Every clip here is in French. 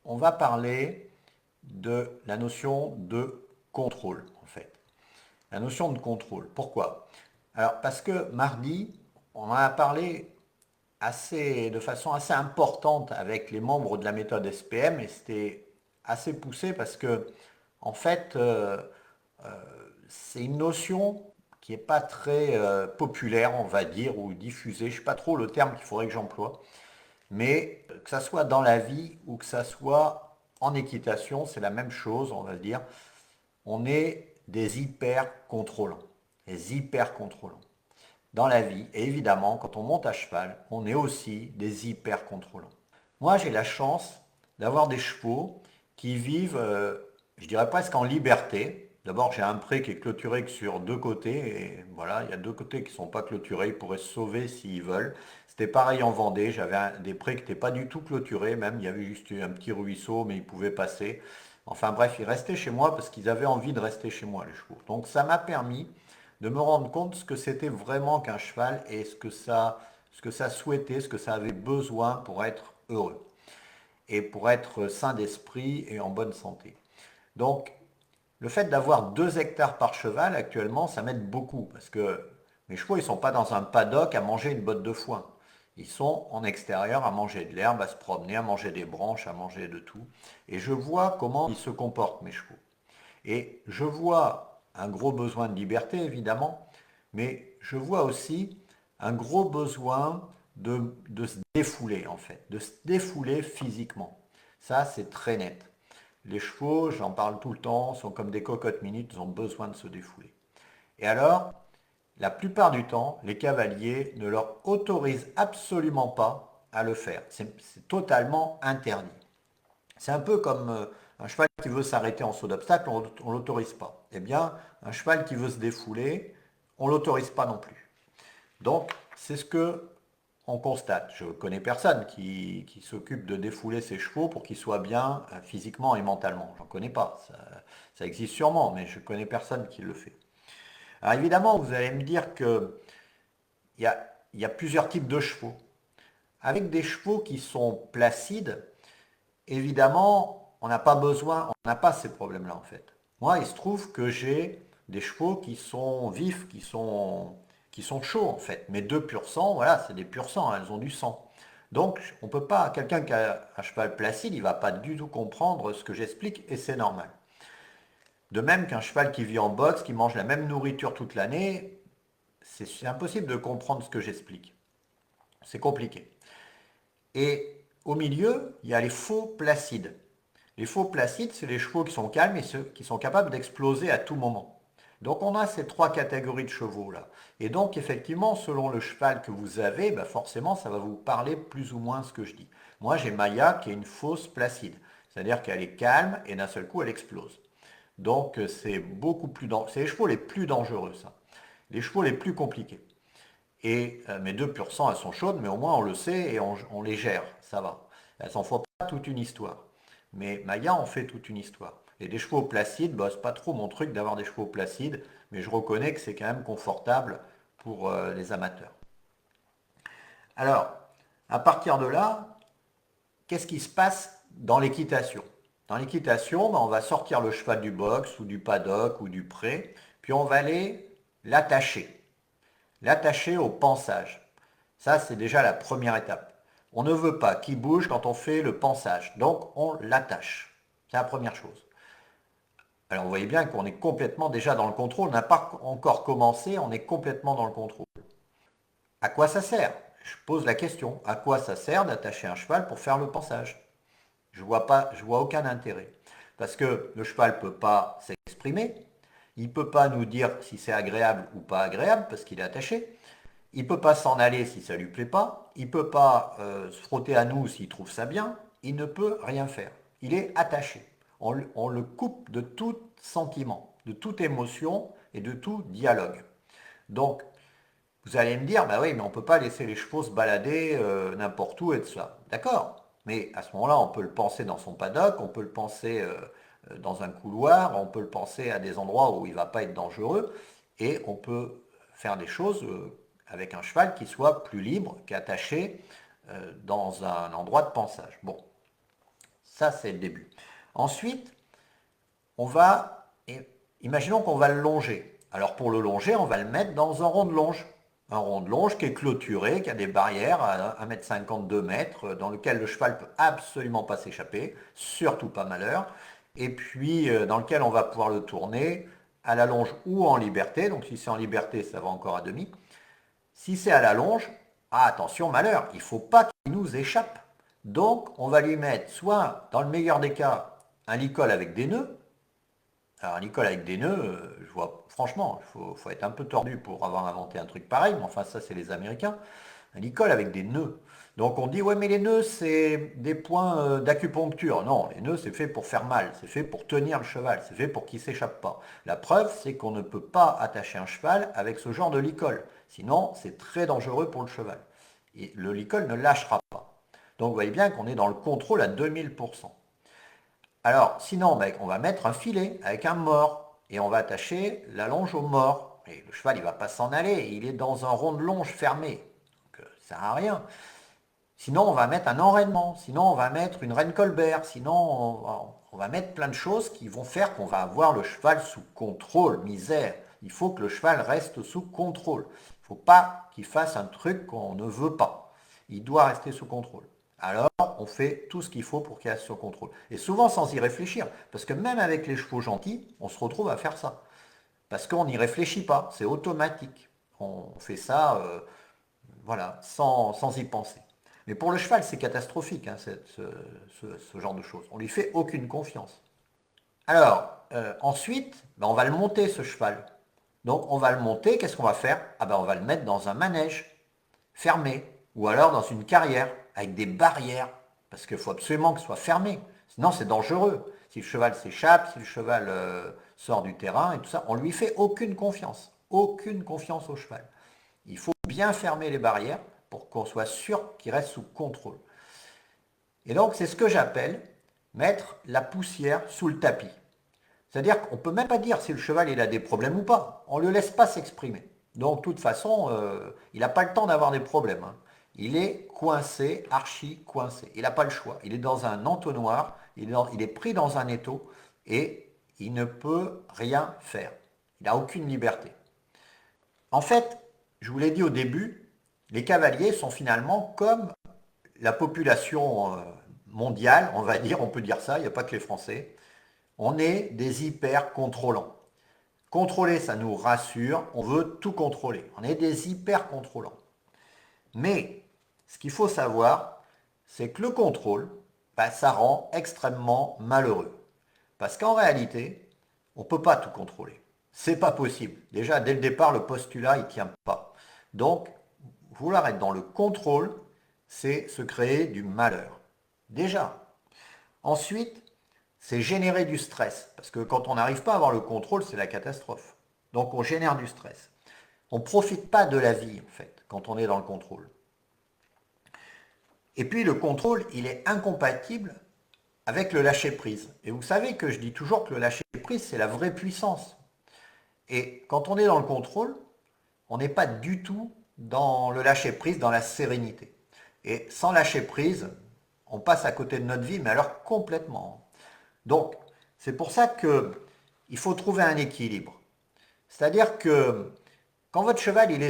on va parler de la notion de contrôle, en fait. La notion de contrôle. Pourquoi? Alors, parce que mardi, on en a parlé de façon assez importante avec les membres de la méthode SPM et c'était assez poussé parce que, en fait, c'est une notion qui n'est pas très populaire, on va dire, ou diffusée. Je ne sais pas trop le terme qu'il faudrait que j'emploie. Mais que ça soit dans la vie ou que ça soit en équitation, c'est la même chose, on va dire. On est des hyper contrôlants. Des hyper contrôlants. Dans la vie, et évidemment, quand on monte à cheval, on est aussi des hyper contrôlants. Moi, j'ai la chance d'avoir des chevaux qui vivent, je dirais presque en liberté. D'abord, j'ai un pré qui est clôturé que sur deux côtés, et voilà, il y a deux côtés qui ne sont pas clôturés, ils pourraient se sauver s'ils veulent. C'était pareil en Vendée, j'avais des prés qui n'étaient pas du tout clôturés, même, il y avait juste un petit ruisseau, mais ils pouvaient passer. Enfin bref, ils restaient chez moi parce qu'ils avaient envie de rester chez moi, les chevaux. Donc ça m'a permis de me rendre compte ce que c'était vraiment qu'un cheval et ce que ça souhaitait, ce que ça avait besoin pour être heureux et pour être sain d'esprit et en bonne santé. Donc, le fait d'avoir 2 hectares par cheval actuellement, ça m'aide beaucoup parce que mes chevaux, ils ne sont pas dans un paddock à manger une botte de foin. Ils sont en extérieur à manger de l'herbe, à se promener, à manger des branches, à manger de tout. Et je vois comment ils se comportent, mes chevaux. Et je vois un gros besoin de liberté, évidemment, mais je vois aussi un gros besoin de se défouler, en fait, de se défouler physiquement. Ça, c'est très net. Les chevaux, j'en parle tout le temps, sont comme des cocottes minutes, ils ont besoin de se défouler. Et alors, la plupart du temps, les cavaliers ne leur autorisent absolument pas à le faire. C'est totalement interdit. C'est un peu comme un cheval qui veut s'arrêter en saut d'obstacle, on ne l'autorise pas. Eh bien, un cheval qui veut se défouler, on ne l'autorise pas non plus. Donc, c'est ce que on constate. Je ne connais personne qui s'occupe de défouler ses chevaux pour qu'ils soient bien physiquement et mentalement. J'en connais pas. Ça existe sûrement, mais je ne connais personne qui le fait. Alors évidemment, vous allez me dire qu'il y a plusieurs types de chevaux. Avec des chevaux qui sont placides, évidemment, on n'a pas besoin, on n'a pas ces problèmes-là en fait. Moi, il se trouve que j'ai des chevaux qui sont vifs, qui sont chauds en fait. Mes deux pur sang, voilà, c'est des pur sang, hein, elles ont du sang. Donc, on peut pas, quelqu'un qui a un cheval placide, il va pas du tout comprendre ce que j'explique et c'est normal. De même qu'un cheval qui vit en boxe, qui mange la même nourriture toute l'année, c'est impossible de comprendre ce que j'explique. C'est compliqué. Et au milieu, il y a les faux placides. Les faux placides, c'est les chevaux qui sont calmes et ceux qui sont capables d'exploser à tout moment. Donc on a ces trois catégories de chevaux là. Et donc effectivement, selon le cheval que vous avez, bah forcément ça va vous parler plus ou moins ce que je dis. Moi j'ai Maya qui est une fausse placide. C'est-à-dire qu'elle est calme et d'un seul coup elle explose. Donc c'est beaucoup plus dangereux. C'est les chevaux les plus dangereux ça. Les chevaux les plus compliqués. Et mes deux pur sang, elles sont chaudes, mais au moins on le sait et on les gère, ça va. Elles s'en font pas toute une histoire. Mais Maya en fait toute une histoire. Et des chevaux placides, bah, c'est pas trop mon truc d'avoir des chevaux placides, mais je reconnais que c'est quand même confortable pour les amateurs. Alors, à partir de là, qu'est-ce qui se passe dans l'équitation? Dans l'équitation, bah, on va sortir le cheval du box ou du paddock ou du pré, puis on va aller l'attacher. L'attacher au pansage. Ça, c'est déjà la première étape. On ne veut pas qu'il bouge quand on fait le pansage. Donc, on l'attache. C'est la première chose. Alors, vous voyez bien qu'on est complètement déjà dans le contrôle. On n'a pas encore commencé, on est complètement dans le contrôle. À quoi ça sert? Je pose la question. À quoi ça sert d'attacher un cheval pour faire le pansage? Je vois aucun intérêt. Parce que le cheval ne peut pas s'exprimer. Il ne peut pas nous dire si c'est agréable ou pas agréable parce qu'il est attaché. Il ne peut pas s'en aller si ça ne lui plaît pas. Il ne peut pas se frotter à nous s'il trouve ça bien. Il ne peut rien faire. Il est attaché. On le coupe de tout sentiment, de toute émotion et de tout dialogue. Donc, vous allez me dire, bah oui, mais on ne peut pas laisser les chevaux se balader n'importe où et tout ça. D'accord. Mais à ce moment-là, on peut le penser dans son paddock, on peut le penser dans un couloir, on peut le penser à des endroits où il ne va pas être dangereux, et on peut faire des choses avec un cheval qui soit plus libre qu'attaché dans un endroit de pansage. Bon, Ça, c'est le début. Ensuite, imaginons qu'on va le longer. Alors pour le longer, on va le mettre dans un rond de longe. Un rond de longe qui est clôturé, qui a des barrières à 1,50 m, 2 mètres, dans lequel le cheval ne peut absolument pas s'échapper, surtout pas malheur, et puis dans lequel on va pouvoir le tourner à la longe ou en liberté. Donc si c'est en liberté, ça va encore à demi. Si c'est à la longe, attention malheur, il ne faut pas qu'il nous échappe. Donc on va lui mettre soit, dans le meilleur des cas, un licol avec des nœuds. Alors un licol avec des nœuds, je vois, franchement, il faut être un peu tordu pour avoir inventé un truc pareil, mais enfin ça c'est les Américains. Un licol avec des nœuds. Donc on dit, ouais mais les nœuds c'est des points d'acupuncture. Non, les nœuds c'est fait pour faire mal, c'est fait pour tenir le cheval, c'est fait pour qu'il ne s'échappe pas. La preuve c'est qu'on ne peut pas attacher un cheval avec ce genre de licol. Sinon c'est très dangereux pour le cheval. Et le licol ne lâchera pas. Donc vous voyez bien qu'on est dans le contrôle à 2000%. Alors, sinon, ben, on va mettre un filet avec un mors et on va attacher la longe au mors. Et le cheval, il ne va pas s'en aller, il est dans un rond de longe fermé. Donc, ça ne sert à rien. Sinon, on va mettre un enraînement, sinon, on va mettre une reine Colbert, sinon, on va mettre plein de choses qui vont faire qu'on va avoir le cheval sous contrôle. Misère, il faut que le cheval reste sous contrôle. Il ne faut pas qu'il fasse un truc qu'on ne veut pas. Il doit rester sous contrôle. Alors, on fait tout ce qu'il faut pour qu'il reste sous contrôle. Et souvent sans y réfléchir, parce que même avec les chevaux gentils, on se retrouve à faire ça. Parce qu'on n'y réfléchit pas, c'est automatique. On fait ça, voilà, sans y penser. Mais pour le cheval, c'est catastrophique, hein, ce genre de choses. On lui fait aucune confiance. Alors, ensuite, ben, on va le monter, ce cheval. Donc, on va le monter, qu'est-ce qu'on va faire? Ah ben, on va le mettre dans un manège fermé, ou alors dans une carrière, avec des barrières, parce qu'il faut absolument que ce soit fermé. Sinon, c'est dangereux. Si le cheval s'échappe, si le cheval sort du terrain et tout ça, on ne lui fait aucune confiance. Aucune confiance au cheval. Il faut bien fermer les barrières pour qu'on soit sûr qu'il reste sous contrôle. Et donc, c'est ce que j'appelle mettre la poussière sous le tapis. C'est-à-dire qu'on ne peut même pas dire si le cheval il a des problèmes ou pas. On ne le laisse pas s'exprimer. Donc, de toute façon, il n'a pas le temps d'avoir des problèmes, hein. Il est coincé, archi coincé. Il n'a pas le choix. Il est dans un entonnoir, il est pris dans un étau et il ne peut rien faire. Il n'a aucune liberté. En fait, je vous l'ai dit au début, les cavaliers sont finalement comme la population mondiale, on va dire, on peut dire ça, il n'y a pas que les Français. On est des hyper contrôlants. Contrôler, ça nous rassure, on veut tout contrôler. On est des hyper contrôlants. Mais ce qu'il faut savoir, c'est que le contrôle, bah, ça rend extrêmement malheureux. Parce qu'en réalité, on ne peut pas tout contrôler. C'est pas possible. Déjà, dès le départ, le postulat, il ne tient pas. Donc, vouloir être dans le contrôle, c'est se créer du malheur. Déjà. Ensuite, c'est générer du stress. Parce que quand on n'arrive pas à avoir le contrôle, c'est la catastrophe. Donc on génère du stress. On ne profite pas de la vie, en fait, quand on est dans le contrôle. Et puis le contrôle, il est incompatible avec le lâcher-prise. Et vous savez que je dis toujours que le lâcher-prise, c'est la vraie puissance. Et quand on est dans le contrôle, on n'est pas du tout dans le lâcher-prise, dans la sérénité. Et sans lâcher-prise, on passe à côté de notre vie, mais alors complètement. Donc, c'est pour ça qu'il faut trouver un équilibre. C'est-à-dire que quand votre cheval il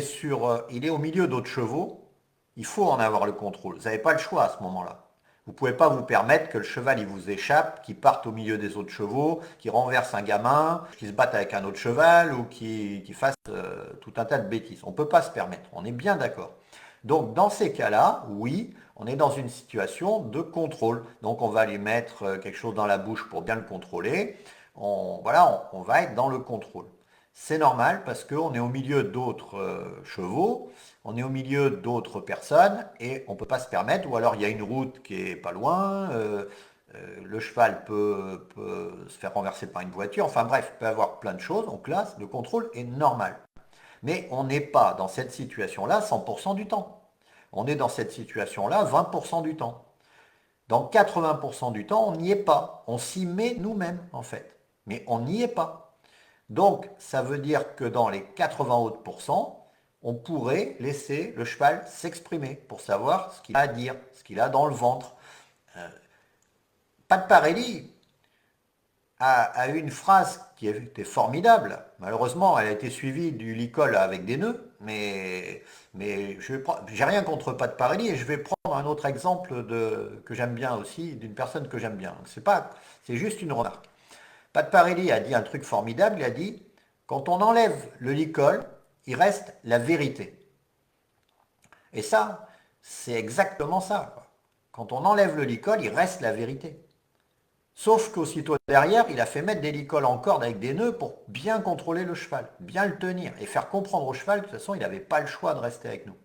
est au milieu d'autres chevaux, il faut en avoir le contrôle. Vous n'avez pas le choix à ce moment-là. Vous ne pouvez pas vous permettre que le cheval il vous échappe, qu'il parte au milieu des autres chevaux, qu'il renverse un gamin, qu'il se batte avec un autre cheval ou qu'il fasse tout un tas de bêtises. On ne peut pas se permettre, on est bien d'accord. Donc dans ces cas-là, oui, on est dans une situation de contrôle. Donc on va lui mettre quelque chose dans la bouche pour bien le contrôler. Voilà, on va être dans le contrôle. C'est normal parce qu'on est au milieu d'autres chevaux, on est au milieu d'autres personnes et on ne peut pas se permettre, ou alors il y a une route qui est pas loin, le cheval peut se faire renverser par une voiture, enfin bref, il peut y avoir plein de choses, donc là, le contrôle est normal. Mais on n'est pas dans cette situation-là 100% du temps. On est dans cette situation-là 20% du temps. Dans 80% du temps, on n'y est pas. On s'y met nous-mêmes, en fait. Mais on n'y est pas. Donc, ça veut dire que dans les 80 autres pourcents, on pourrait laisser le cheval s'exprimer pour savoir ce qu'il a à dire, ce qu'il a dans le ventre. Pat Parelli a eu une phrase qui était formidable. Malheureusement, elle a été suivie du licol avec des nœuds, mais j'ai rien contre Pat Parelli et je vais prendre un autre exemple que j'aime bien aussi, d'une personne que j'aime bien. C'est juste une remarque. Pat Parelli a dit un truc formidable, il a dit, quand on enlève le licol, il reste la vérité. Et ça, c'est exactement ça, quoi. Quand on enlève le licol, il reste la vérité. Sauf qu'aussitôt derrière, il a fait mettre des licoles en corde avec des nœuds pour bien contrôler le cheval, bien le tenir et faire comprendre au cheval que de toute façon, il n'avait pas le choix de rester avec nous.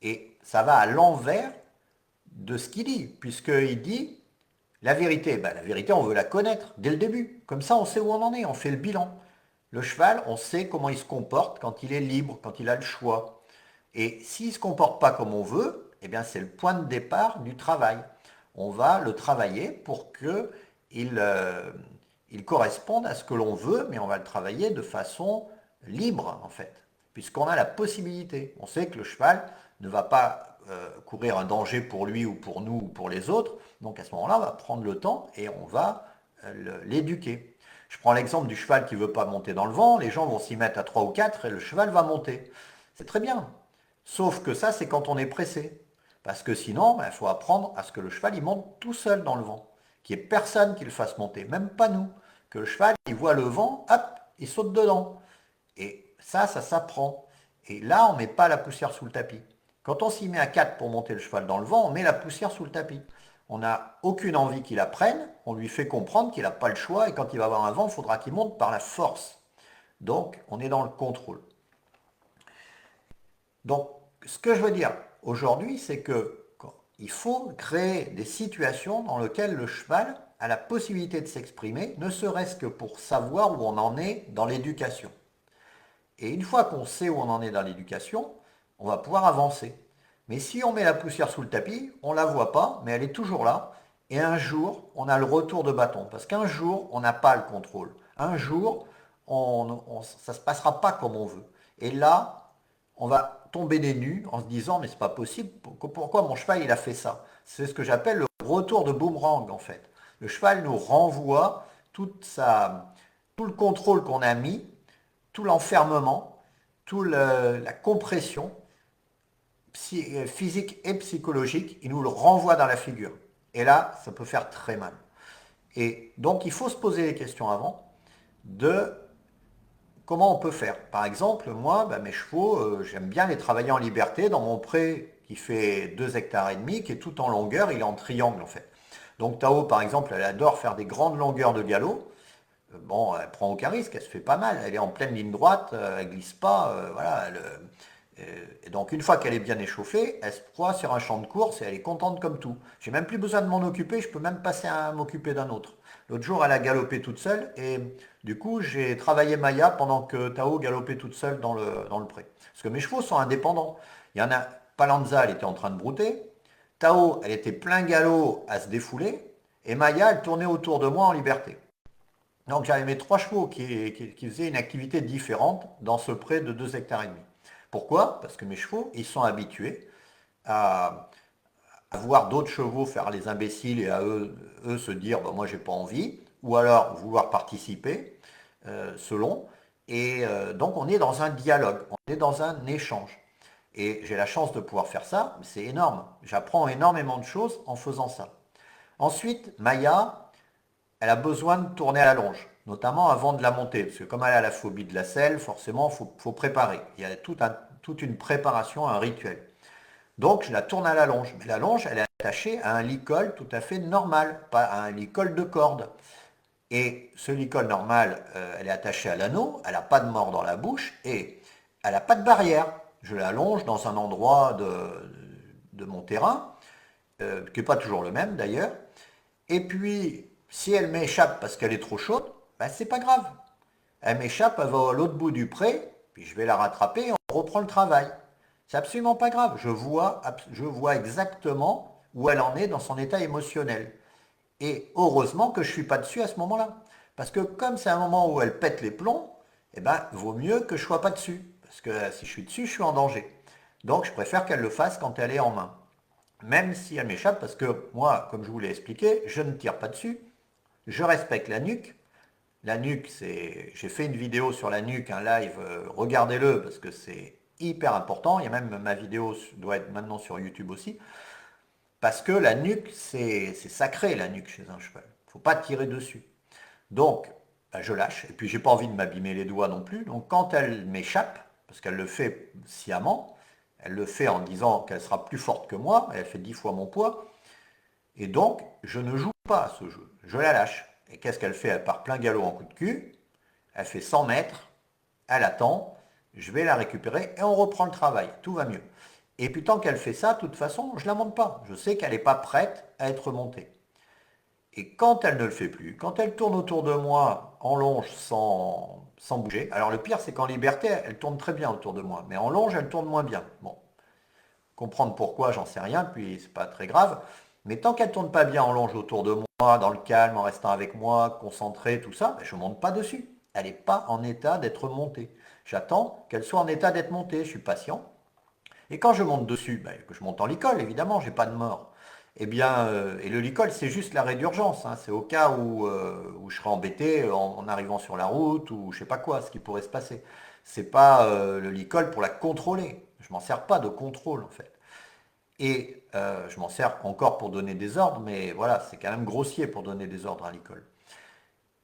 Et ça va à l'envers de ce qu'il dit, puisqu'il dit la vérité. Ben, la vérité, on veut la connaître dès le début. Comme ça, on sait où on en est, on fait le bilan. Le cheval, on sait comment il se comporte quand il est libre, quand il a le choix. Et s'il ne se comporte pas comme on veut, eh bien c'est le point de départ du travail. On va le travailler pour qu'il corresponde à ce que l'on veut, mais on va le travailler de façon libre en fait, puisqu'on a la possibilité. On sait que le cheval ne va pas courir un danger pour lui ou pour nous ou pour les autres, donc à ce moment-là, on va prendre le temps et on va l'éduquer. Je prends l'exemple du cheval qui ne veut pas monter dans le vent, les gens vont s'y mettre à 3 ou 4 et le cheval va monter. C'est très bien. Sauf que ça, c'est quand on est pressé. Parce que sinon, il faut apprendre à ce que le cheval il monte tout seul dans le vent. Qu'il n'y ait personne qui le fasse monter, même pas nous. Que le cheval, il voit le vent, hop, il saute dedans. Et ça s'apprend. Et là, on ne met pas la poussière sous le tapis. Quand on s'y met à 4 pour monter le cheval dans le vent, on met la poussière sous le tapis. On n'a aucune envie qu'il apprenne, on lui fait comprendre qu'il n'a pas le choix et quand il va avoir un vent, il faudra qu'il monte par la force. Donc, on est dans le contrôle. Donc, ce que je veux dire aujourd'hui, c'est que il faut créer des situations dans lesquelles le cheval a la possibilité de s'exprimer, ne serait-ce que pour savoir où on en est dans l'éducation. Et une fois qu'on sait où on en est dans l'éducation, on va pouvoir avancer. Mais si on met la poussière sous le tapis, on ne la voit pas, mais elle est toujours là. Et un jour, on a le retour de bâton. Parce qu'un jour, on n'a pas le contrôle. Un jour, ça ne se passera pas comme on veut. Et là, on va tomber des nues en se disant, mais c'est pas possible, pourquoi mon cheval il a fait ça? C'est ce que j'appelle le retour de boomerang en fait. Le cheval nous renvoie tout le contrôle qu'on a mis, tout l'enfermement, la compression physique et psychologique, il nous le renvoie dans la figure. Et là, ça peut faire très mal. Et donc, il faut se poser les questions avant de comment on peut faire. Par exemple, moi, mes chevaux, j'aime bien les travailler en liberté dans mon pré qui fait 2 hectares et demi, qui est tout en longueur, il est en triangle en fait. Donc Tao, par exemple, elle adore faire des grandes longueurs de galop. Bon, elle prend aucun risque, elle se fait pas mal, elle est en pleine ligne droite, elle glisse pas, voilà. Et donc une fois qu'elle est bien échauffée, elle se croit sur un champ de course et elle est contente comme tout. J'ai même plus besoin de m'en occuper, je peux même passer à m'occuper d'un autre. L'autre jour, elle a galopé toute seule et du coup, j'ai travaillé Maya pendant que Tao galopait toute seule dans le pré. Parce que mes chevaux sont indépendants. Il y en a, Palanza, elle était en train de brouter. Tao, elle était plein galop à se défouler. Et Maya, elle tournait autour de moi en liberté. Donc j'avais mes 3 chevaux qui faisaient une activité différente dans ce pré de 2 hectares et demi. Pourquoi? Parce que mes chevaux, ils sont habitués à voir d'autres chevaux faire les imbéciles et à eux se dire bah, moi j'ai pas envie, ou alors vouloir participer, selon. Et donc on est dans un dialogue, on est dans un échange. Et j'ai la chance de pouvoir faire ça, c'est énorme. J'apprends énormément de choses en faisant ça. Ensuite, Maya, elle a besoin de tourner à la longe, notamment avant de la monter, parce que comme elle a la phobie de la selle, forcément, il faut préparer. Il y a toute une préparation, un rituel. Donc, je la tourne à la longe. Mais la longe, elle est attachée à un licol tout à fait normal, pas à un licol de corde. Et ce licol normal, elle est attachée à l'anneau, elle n'a pas de mort dans la bouche et elle n'a pas de barrière. Je la longe dans un endroit de mon terrain, qui n'est pas toujours le même d'ailleurs. Et puis, si elle m'échappe parce qu'elle est trop chaude, ben, c'est pas grave. Elle m'échappe, elle va à l'autre bout du pré, puis je vais la rattraper et on reprend le travail. C'est absolument pas grave. Je vois exactement où elle en est dans son état émotionnel. Et heureusement que je ne suis pas dessus à ce moment-là. Parce que comme c'est un moment où elle pète les plombs, eh ben, vaut mieux que je ne sois pas dessus. Parce que si je suis dessus, je suis en danger. Donc je préfère qu'elle le fasse quand elle est en main. même si elle m'échappe, parce que moi, comme je vous l'ai expliqué, je ne tire pas dessus, je respecte la nuque. La nuque, j'ai fait une vidéo sur la nuque, un live, regardez-le parce que c'est hyper important. Il y a même ma vidéo doit être maintenant sur YouTube aussi, parce que la nuque, c'est sacré la nuque chez un cheval. Il ne faut pas tirer dessus. Donc, bah, je lâche. Et puis, j'ai pas envie de m'abîmer les doigts non plus. Donc, quand elle m'échappe, parce qu'elle le fait sciemment, elle le fait en disant qu'elle sera plus forte que moi, elle fait 10 fois mon poids, et donc, je ne joue pas à ce jeu. Je la lâche. Et qu'est-ce qu'elle fait? Elle part plein galop en coup de cul. Elle fait 100 mètres. Elle attend. Je vais la récupérer et on reprend le travail. Tout va mieux. Et puis tant qu'elle fait ça, de toute façon, je ne la monte pas. Je sais qu'elle n'est pas prête à être montée. Et quand elle ne le fait plus, quand elle tourne autour de moi en longe sans bouger, alors le pire c'est qu'en liberté, elle tourne très bien autour de moi, mais en longe, elle tourne moins bien. Bon, comprendre pourquoi, j'en sais rien, puis c'est pas très grave. Mais tant qu'elle tourne pas bien en longe autour de moi, dans le calme, en restant avec moi, concentrée, tout ça, ben, je ne monte pas dessus. Elle n'est pas en état d'être montée. J'attends qu'elle soit en état d'être montée. Je suis patient. Et quand je monte dessus, ben, que je monte en licol, évidemment, j'ai pas de mort. Eh bien, et le licol, c'est juste l'arrêt d'urgence, hein. C'est au cas où je serais embêté en arrivant sur la route ou je sais pas quoi, ce qui pourrait se passer. C'est pas le licol pour la contrôler. Je m'en sers pas de contrôle en fait. Et je m'en sers encore pour donner des ordres, mais voilà, c'est quand même grossier pour donner des ordres à l'école.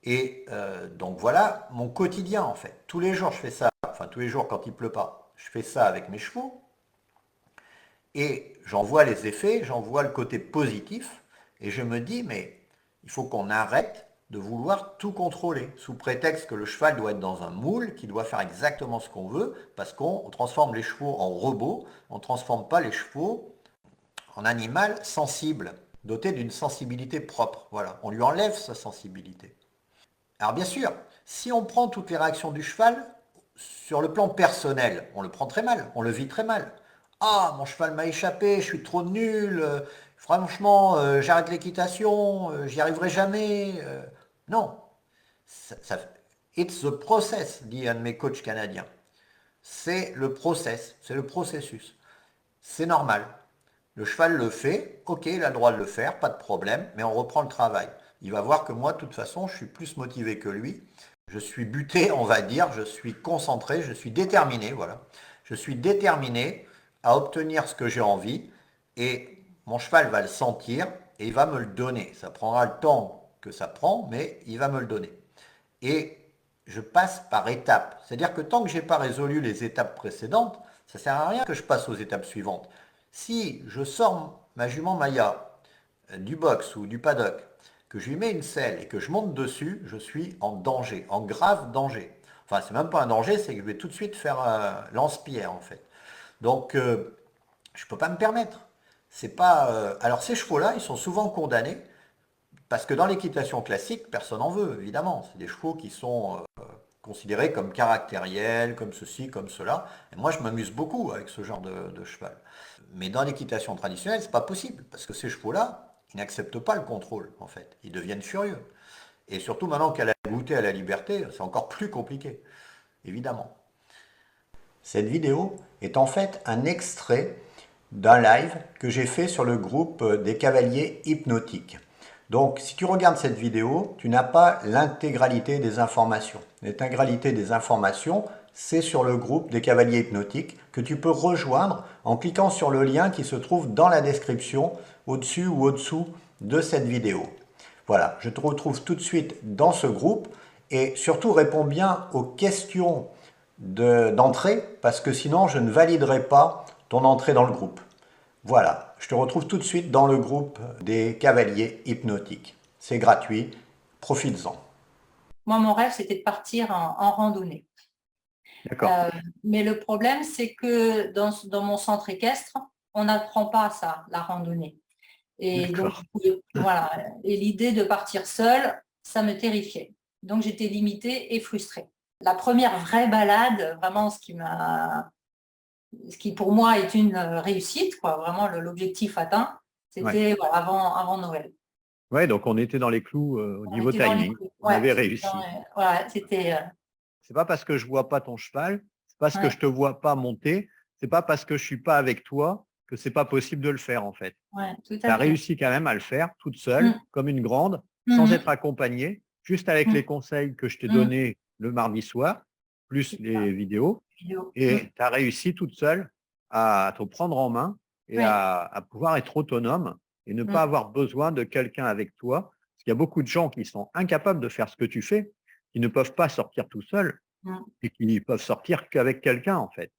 Et donc voilà mon quotidien en fait. Tous les jours je fais ça, enfin tous les jours quand il pleut pas, je fais ça avec mes chevaux. Et j'en vois les effets, j'en vois le côté positif, et je me dis, mais il faut qu'on arrête de vouloir tout contrôler, sous prétexte que le cheval doit être dans un moule, qu'il doit faire exactement ce qu'on veut, parce qu'on transforme les chevaux en robots, on ne transforme pas les chevaux en animal sensible, doté d'une sensibilité propre. Voilà, on lui enlève sa sensibilité. Alors bien sûr, si on prend toutes les réactions du cheval, sur le plan personnel, on le prend très mal, on le vit très mal. Ah, mon cheval m'a échappé, je suis trop nul, franchement, j'arrête l'équitation, j'y arriverai jamais. Non, it's the process, dit un de mes coachs canadiens. C'est le process, c'est le processus. C'est normal. Le cheval le fait, ok, il a le droit de le faire, pas de problème, mais on reprend le travail. Il va voir que moi, de toute façon, je suis plus motivé que lui. Je suis buté, on va dire, je suis concentré, je suis déterminé, voilà. Je suis déterminé à obtenir ce que j'ai envie et mon cheval va le sentir et il va me le donner. Ça prendra le temps que ça prend, mais il va me le donner. Et je passe par étapes. C'est-à-dire que tant que je n'ai pas résolu les étapes précédentes, ça ne sert à rien que je passe aux étapes suivantes. Si je sors ma jument Maya du box ou du paddock, que je lui mets une selle et que je monte dessus, je suis en danger, en grave danger. Enfin, c'est même pas un danger, c'est que je vais tout de suite faire un lance-pierre en fait. Donc, je ne peux pas me permettre. C'est pas. Alors, ces chevaux-là, ils sont souvent condamnés parce que dans l'équitation classique, personne n'en veut, évidemment. C'est des chevaux qui sont considérés comme caractériels, comme ceci, comme cela. Et moi, je m'amuse beaucoup avec ce genre de cheval. Mais dans l'équitation traditionnelle, c'est pas possible, parce que ces chevaux-là, ils n'acceptent pas le contrôle, en fait. Ils deviennent furieux. Et surtout maintenant qu'elle a goûté à la liberté, c'est encore plus compliqué, évidemment. Cette vidéo est en fait un extrait d'un live que j'ai fait sur le groupe des cavaliers hypnotiques. Donc, si tu regardes cette vidéo, tu n'as pas l'intégralité des informations. L'intégralité des informations, c'est sur le groupe des cavaliers hypnotiques que tu peux rejoindre en cliquant sur le lien qui se trouve dans la description, au-dessus ou au-dessous de cette vidéo. Voilà, je te retrouve tout de suite dans ce groupe et surtout réponds bien aux questions d'entrée parce que sinon je ne validerai pas ton entrée dans le groupe. Voilà, je te retrouve tout de suite dans le groupe des cavaliers hypnotiques. C'est gratuit, profites-en. Moi, mon rêve, c'était de partir en randonnée. D'accord. Mais le problème, c'est que dans mon centre équestre, on n'apprend pas ça, la randonnée. Et donc, D'accord. voilà. Et l'idée de partir seule, ça me terrifiait. Donc, j'étais limitée et frustrée. La première vraie balade, vraiment, ce qui pour moi est une réussite, quoi, vraiment l'objectif atteint, Ouais. c'était voilà, avant Noël. Ouais, donc on était dans les clous au On niveau était dans les timing. clous. On Ouais, avait c'était réussi. voilà, c'était C'est pas parce que je vois pas ton cheval, c'est parce que ouais, je te vois pas monter, c'est pas parce que je suis pas avec toi que c'est pas possible de le faire, en fait. Ouais, tout Tu as à fait. réussi quand même à le faire toute seule, Mm. comme une grande, sans Mhm. être accompagnée, juste avec Mm. les conseils que je t'ai Mm. donnés le mardi soir, plus C'est ça, les vidéos. vidéo. Mm. Et tu as réussi toute seule à te prendre en main et Oui. à pouvoir être autonome et ne pas Mm. avoir besoin de quelqu'un avec toi. Parce qu'il y a beaucoup de gens qui sont incapables de faire ce que tu fais, qui ne peuvent pas sortir tout seuls Mm. et qui peuvent sortir qu'avec quelqu'un, en fait.